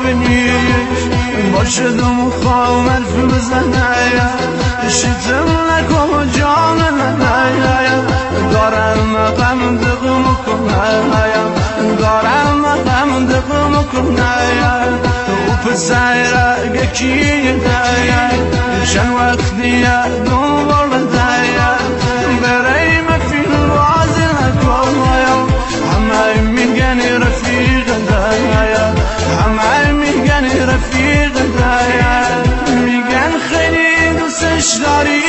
بنيش باشدم وخام الف بزنايا شتم لكو جانايا دارم غم دغم کنایا دارم غم دغم کنایا و پسر گکی دایا شن وقتی دنبال دایا برای ما فی الواز نکنایا همه میگنی رفیق دایا همه میگنی رفیق دایا میگن خیلی دوستش داری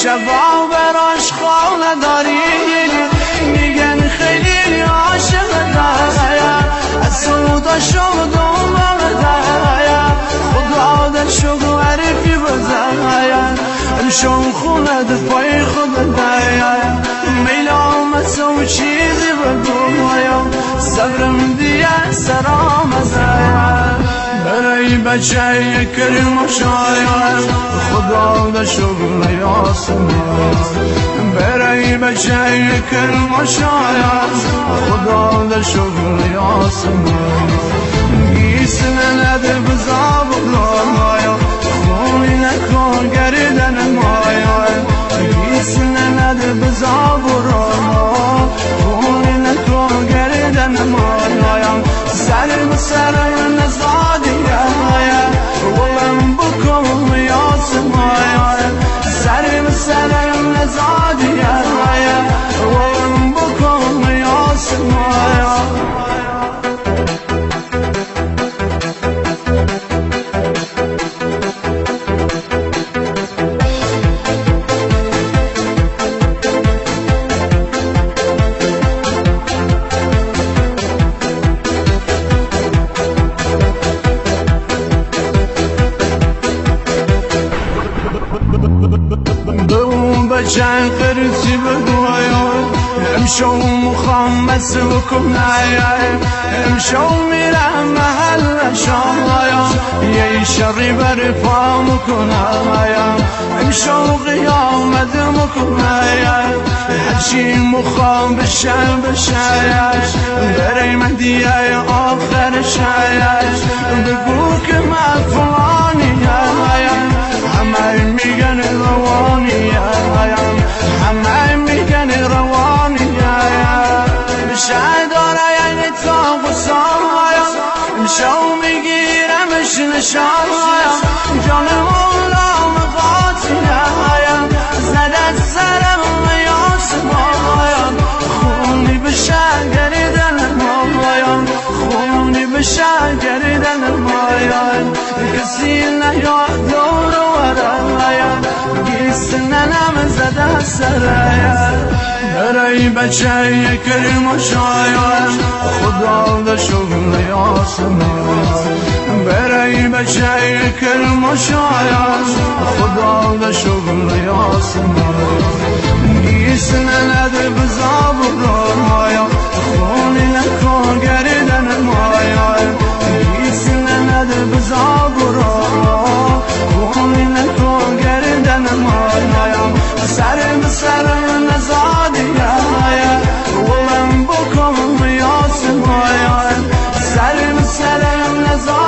شبا براش خانه داری میگن خیلی عاشق دایا از سودا شد دنبال دایا خدا در شد عرفی بزایا امشون خونه در پای خود دایا میلام سو چیزی بگویا صبرم دیگه سرام ازایا برای بچه کریم و شاید خدا در شغل یاسم برای بچه کریم و شاید خدا در شغل یاسم گیسن نده بزاب مایا خونی نکن گردن مایا گیسن نده بزاب خونی نکن گردن مایا سر بسر نزادی ولم بكم يا سمايا سر بسر نزادي ولم بكم يا سمايا بچن قرصی بگویا امشو مخمس بکنایا امشو میرم محل شایا یه شری بر پا مکنایا امشو قیامت مکنایا هرچی مخام بشن بشایش برای مهدیه آخر شایش بگو که من فلانی همه میگن روانی همه میگن روانی بشه داره یعنی تا غصایا شو میگیرمش نشان جان مولا مقاطی زده سرم یاسمایا خونی بشه گریدن مایا خونی بشه گریدن مایا کسی نیاد دور گیستنم زده سرایا برای بچه کریم و شاید خدا در شغل یاسم برای بچه کریم و شاید خدا در شغل یاسم گیستن نده بزاب مایا خونی نکن گردن مایا گیستن نده بزاب خونی نکن گردن مایا سر بسر نزادی ولم بکم یاسم سر بسر نزادی